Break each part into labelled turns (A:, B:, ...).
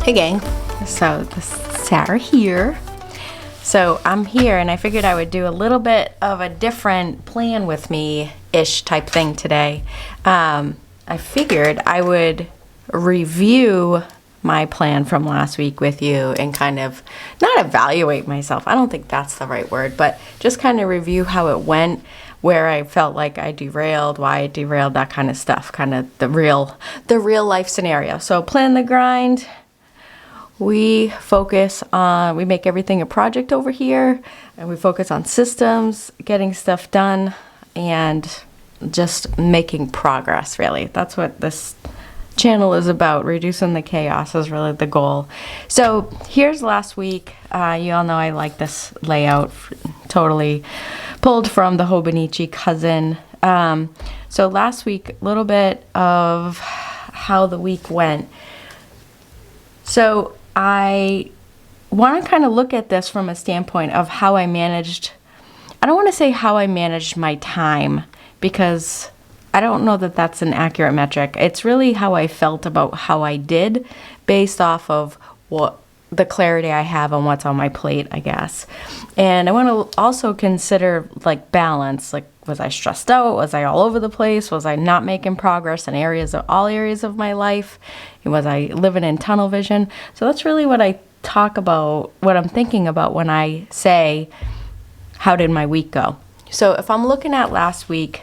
A: Hey gang, so this is Sarah here. So I'm here and I figured I would do a little bit of a different plan with me-ish type thing today. I figured I would review my plan from last week with you and kind of not evaluate myself. I don't think that's the right word, but just kind of review how it went, where I felt like I derailed, why I derailed, that kind of stuff, kind of the real life scenario. So Plan the Grind. We make everything a project over here, and we focus on systems, getting stuff done, and just making progress, really. That's what this channel is about. Reducing the chaos is really the goal. So here's last week. You all know I like this layout, totally pulled from the Hobonichi Cousin. So last week, a little bit of how the week went. So I want to kind of look at this from a standpoint of how I managed. I don't want to say how I managed my time, because I don't know that that's an accurate metric. It's really how I felt about how I did based off of what the clarity I have on what's on my plate, I guess. And I want to also consider like balance. Like, was I stressed out? Was I all over the place? Was I not making progress in all areas of my life? Was I living in tunnel vision? So that's really what I talk about, what I'm thinking about when I say, how did my week go? So if I'm looking at last week,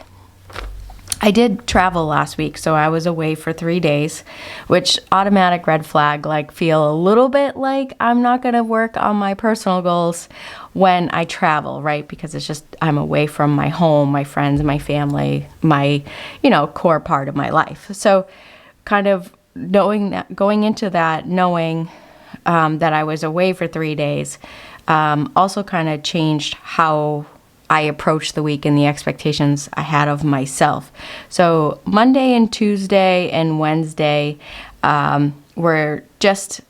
A: I did travel last week, so I was away for 3 days, which automatic red flag, like feel a little bit like I'm not going to work on my personal goals when I travel, right? Because it's just, I'm away from my home, my friends, my family, my, core part of my life. So kind of knowing that, going into that, knowing that I was away for 3 days, also kind of changed how I approached the week and the expectations I had of myself. So Monday and Tuesday and Wednesday were just,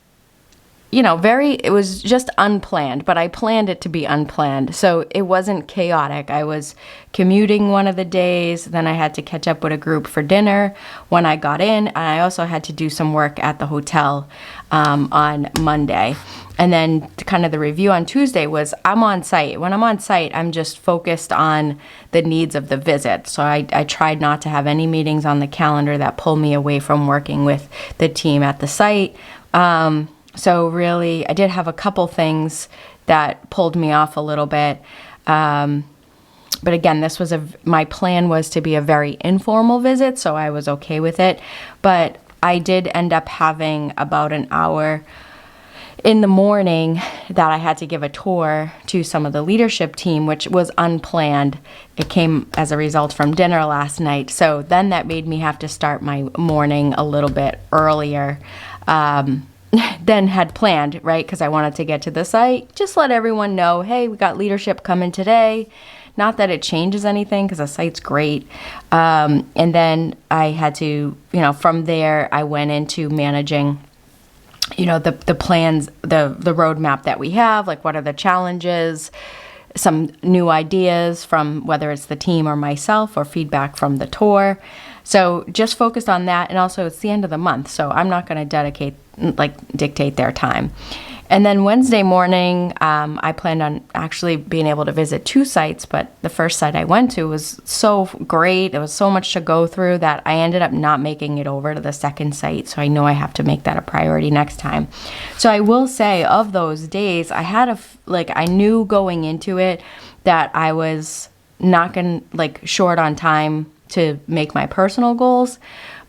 A: it was just unplanned, but I planned it to be unplanned. So it wasn't chaotic. I was commuting one of the days, then I had to catch up with a group for dinner when I got in, and I also had to do some work at the hotel on Monday. And then kind of the review on Tuesday was I'm on site. When I'm on site, I'm just focused on the needs of the visit. So I tried not to have any meetings on the calendar that pull me away from working with the team at the site. So really, I did have a couple things that pulled me off a little bit. But again, my plan was to be a very informal visit, so I was okay with it. But I did end up having about an hour in the morning that I had to give a tour to some of the leadership team, which was unplanned. It came as a result from dinner last night. So then that made me have to start my morning a little bit earlier than had planned, right? Because I wanted to get to the site, just let everyone know, hey, we got leadership coming today. Not that it changes anything, because the site's great. And then I had to, from there, I went into managing the plans, the roadmap that we have, like what are the challenges, some new ideas from whether it's the team or myself, or feedback from the tour. So just focused on that. And also it's the end of the month, so I'm not going to dictate their time. And then Wednesday morning, I planned on actually being able to visit 2 sites, but the first site I went to was so great. There was so much to go through that I ended up not making it over to the second site. So I know I have to make that a priority next time. So I will say, of those days, I had I knew going into it that I was not going to, short on time to make my personal goals.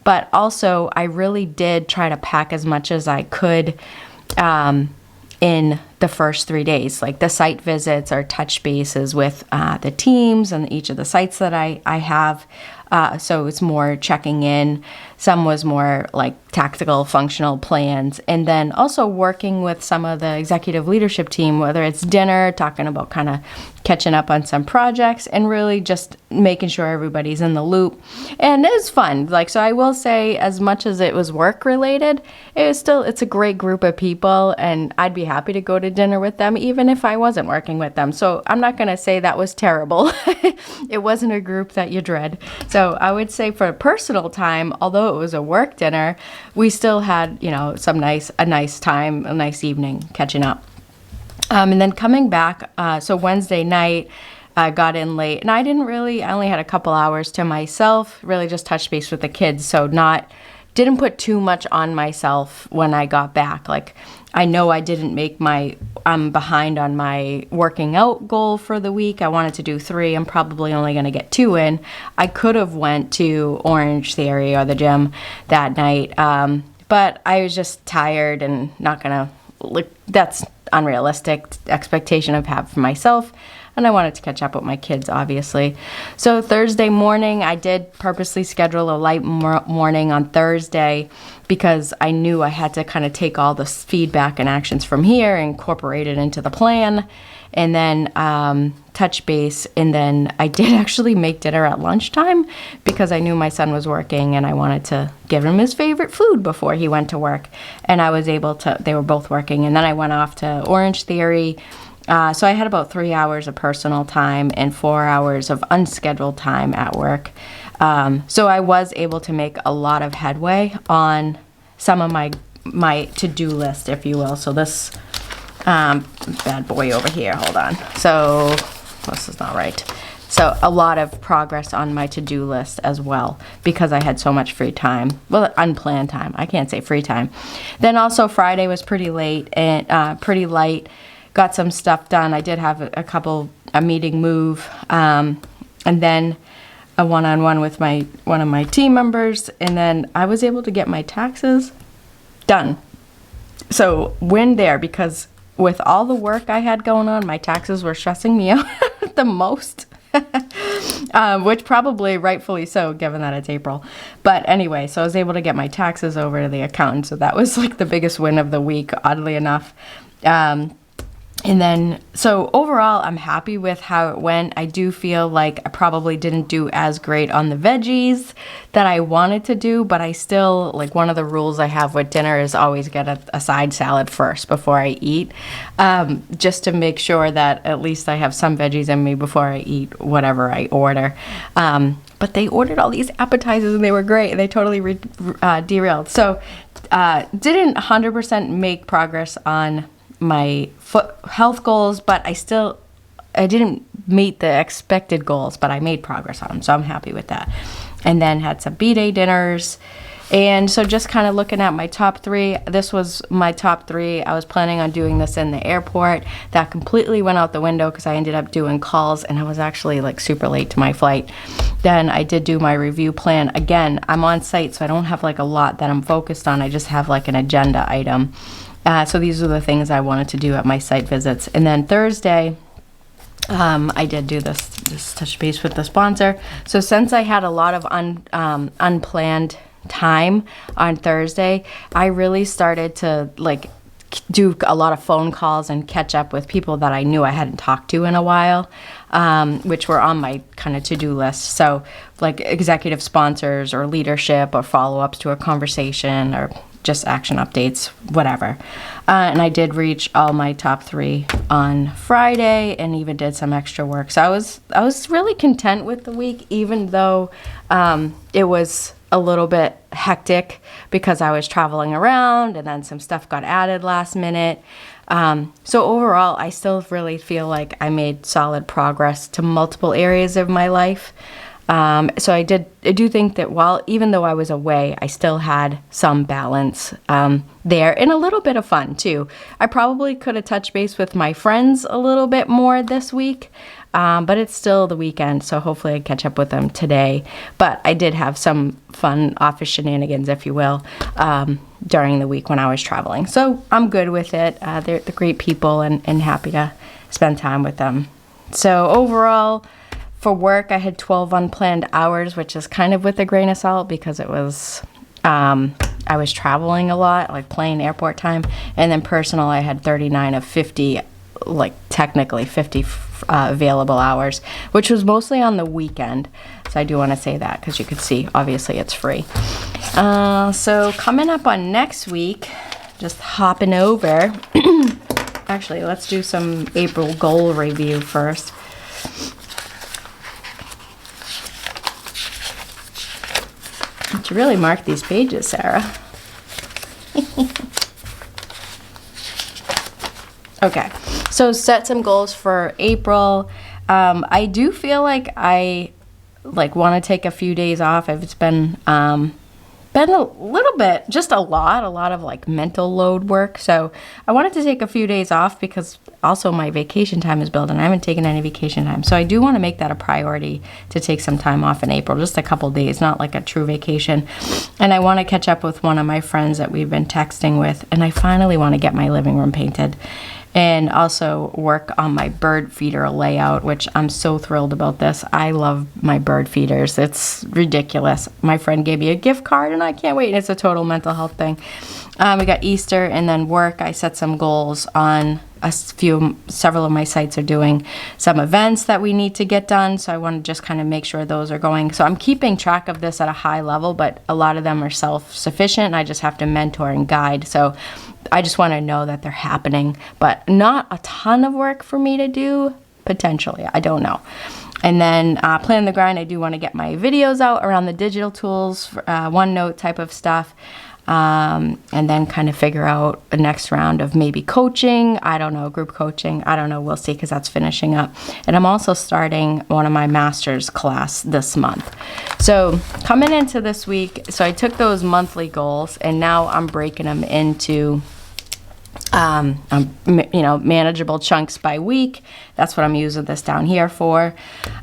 A: But also, I really did try to pack as much as I could in the first 3 days, like the site visits or touch bases with the teams and each of the sites that I have. So it's more checking in. Some was more like tactical, functional plans. And then also working with some of the executive leadership team, whether it's dinner, talking about kind of catching up on some projects, and really just making sure everybody's in the loop. And it was fun. Like, so I will say, as much as it was work related, it's a great group of people, and I'd be happy to go to dinner with them even if I wasn't working with them. So I'm not going to say that was terrible. It wasn't a group that you dread. So I would say for personal time, although it was a work dinner, we still had, you know, a nice time, a nice evening catching up. And then coming back, so Wednesday night, I got in late, and I only had a couple hours to myself, really just touched base with the kids, so didn't put too much on myself when I got back. Like, I know I didn't make I'm behind on my working out goal for the week. I wanted to do 3. I'm probably only going to get 2 in. I could have went to Orange Theory or the gym that night, but I was just tired and not going to, that's unrealistic expectation I've had for myself, and I wanted to catch up with my kids, obviously. So Thursday morning, I did purposely schedule a light morning on Thursday because I knew I had to kind of take all the feedback and actions from here, incorporate it into the plan, and then touch base. And then I did actually make dinner at lunchtime because I knew my son was working and I wanted to give him his favorite food before he went to work. And I was able to, they were both working. And then I went off to Orange Theory. So I had about 3 hours of personal time and 4 hours of unscheduled time at work. So I was able to make a lot of headway on some of my to-do list, if you will. So this bad boy over here, hold on. So this is not right. So a lot of progress on my to-do list as well because I had so much free time. Well, unplanned time. I can't say free time. Then also Friday was pretty late and pretty light. Got some stuff done. I did have a meeting move, and then a one-on-one with one of my team members, and then I was able to get my taxes done. So win there, because with all the work I had going on, my taxes were stressing me out the most. Which probably rightfully so, given that it's April. But anyway, so I was able to get my taxes over to the accountant. So that was like the biggest win of the week, oddly enough. And then, so overall, I'm happy with how it went. I do feel like I probably didn't do as great on the veggies that I wanted to do, but I still, like, one of the rules I have with dinner is always get a side salad first before I eat, just to make sure that at least I have some veggies in me before I eat whatever I order. But they ordered all these appetizers and they were great. They totally derailed. So didn't 100% make progress on my health goals, but I didn't meet the expected goals, but I made progress on them, so I'm happy with that. And then had some B-Day dinners, and so just kind of looking at my top 3, this was my top 3. I was planning on doing this in the airport. That completely went out the window because I ended up doing calls, and I was actually like super late to my flight. Then I did do my review plan. Again, I'm on site, so I don't have like a lot that I'm focused on. I just have like an agenda item. So these are the things I wanted to do at my site visits. And then Thursday, I did do this touch base with the sponsor. So since I had a lot of unplanned time on Thursday, I really started to like do a lot of phone calls and catch up with people that I knew I hadn't talked to in a while, which were on my kind of to-do list. So like executive sponsors or leadership or follow-ups to a conversation or just action updates, whatever. And I did reach all my top 3 on Friday and even did some extra work. So I was really content with the week, even though it was a little bit hectic because I was traveling around and then some stuff got added last minute. So overall, I still really feel like I made solid progress to multiple areas of my life. So I do think that even though I was away, I still had some balance there and a little bit of fun too. I probably could have touched base with my friends a little bit more this week, but it's still the weekend, so hopefully I catch up with them today. But I did have some fun office shenanigans, if you will, during the week when I was traveling. So I'm good with it. They're great people and happy to spend time with them. So overall, for work, I had 12 unplanned hours, which is kind of with a grain of salt because it was, I was traveling a lot, like plane airport time. And then personal, I had 39 of 50, like technically 50 available hours, which was mostly on the weekend. So I do want to say that because you could see, obviously, it's free. So coming up on next week, just hopping over. Actually, let's do some April goal review first. You really mark these pages, Sarah. Okay, so set some goals for April. I do feel like I want to take a few days off. It's been a little bit, just a lot of like mental load work. So I wanted to take a few days off because also my vacation time is building. I haven't taken any vacation time. So I do want to make that a priority to take some time off in April, just a couple days, not like a true vacation. And I want to catch up with one of my friends that we've been texting with. And I finally want to get my living room painted. And also work on my bird feeder layout, which I'm so thrilled about this. I love my bird feeders. It's ridiculous. My friend gave me a gift card and I can't wait. It's a total mental health thing. We got Easter and then work. I set some goals on several of my sites are doing some events that we need to get done. So I want to just kind of make sure those are going. So I'm keeping track of this at a high level, but a lot of them are self-sufficient. I just have to mentor and guide. So I just want to know that they're happening, but not a ton of work for me to do, potentially. I don't know. And then Plan the Grind, I do want to get my videos out around the digital tools, OneNote type of stuff, and then kind of figure out a next round of maybe coaching. I don't know, group coaching. I don't know. We'll see because that's finishing up. And I'm also starting one of my master's class this month. So coming into this week, so I took those monthly goals and now I'm breaking them into manageable chunks by week. That's what I'm using this down here for.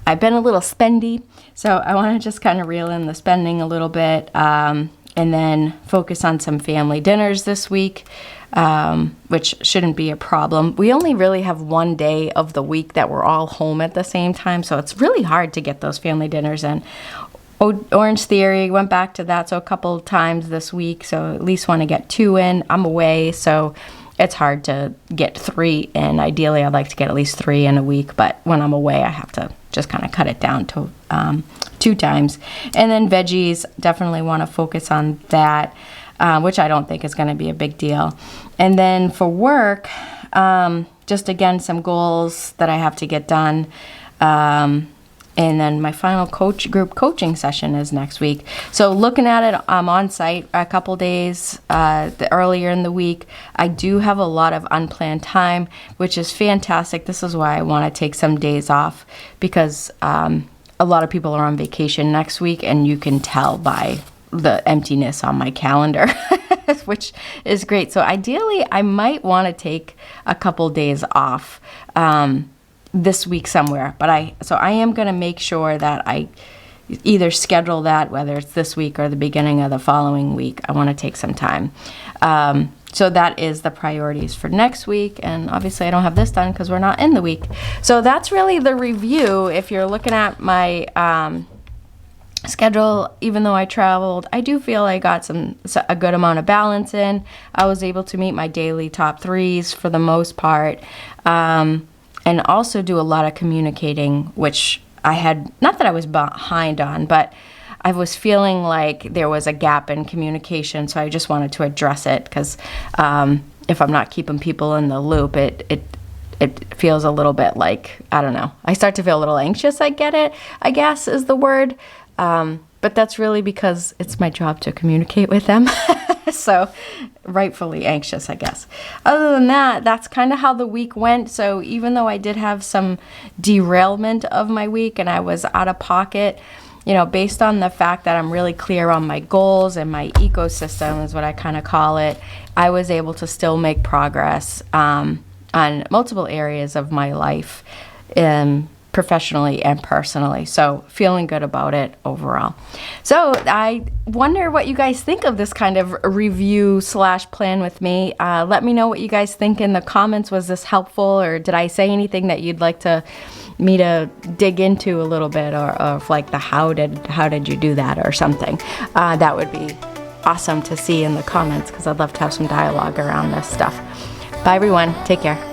A: I've been a little spendy, so I want to just kind of reel in the spending a little bit, and then focus on some family dinners this week, which shouldn't be a problem. We only really have one day of the week that we're all home at the same time, so it's really hard to get those family dinners in. Orange Theory, went back to that, so a couple times this week, so at least want to get 2 in. I'm away, so it's hard to get 3 in. Ideally, I'd like to get at least 3 in a week, but when I'm away, I have to just kind of cut it down to 2 times. And then veggies, definitely want to focus on that, which I don't think is going to be a big deal. And then for work, just again, some goals that I have to get done. And then my final group coaching session is next week. So looking at it, I'm on site a couple days earlier in the week. I do have a lot of unplanned time, which is fantastic. This is why I want to take some days off, because a lot of people are on vacation next week, and you can tell by the emptiness on my calendar, which is great. So ideally, I might want to take a couple days off this week somewhere, but I am going to make sure that I either schedule that, whether it's this week or the beginning of the following week. I want to take some time. So that is the priorities for next week, and obviously I don't have this done because we're not in the week. So that's really the review. If you're looking at my schedule, even though I traveled, I do feel I got a good amount of balance in. I was able to meet my daily top 3s for the most part. And also do a lot of communicating, which I had, not that I was behind on, but I was feeling like there was a gap in communication, so I just wanted to address it, because if I'm not keeping people in the loop, it feels a little bit like, I don't know, I start to feel a little anxious, I guess is the word, but that's really because it's my job to communicate with them. So rightfully anxious, I guess. Other than that, that's kind of how the week went. So even though I did have some derailment of my week and I was out of pocket, based on the fact that I'm really clear on my goals and my ecosystem is what I kind of call it, I was able to still make progress on multiple areas of my life, professionally and personally. So feeling good about it overall. So I wonder what you guys think of this kind of review / plan with me. Let me know what you guys think in the comments. Was this helpful, or did I say anything that you'd like me to dig into a little bit, or like the how did you do that or something? That would be awesome to see in the comments, because I'd love to have some dialogue around this stuff. Bye everyone. Take care.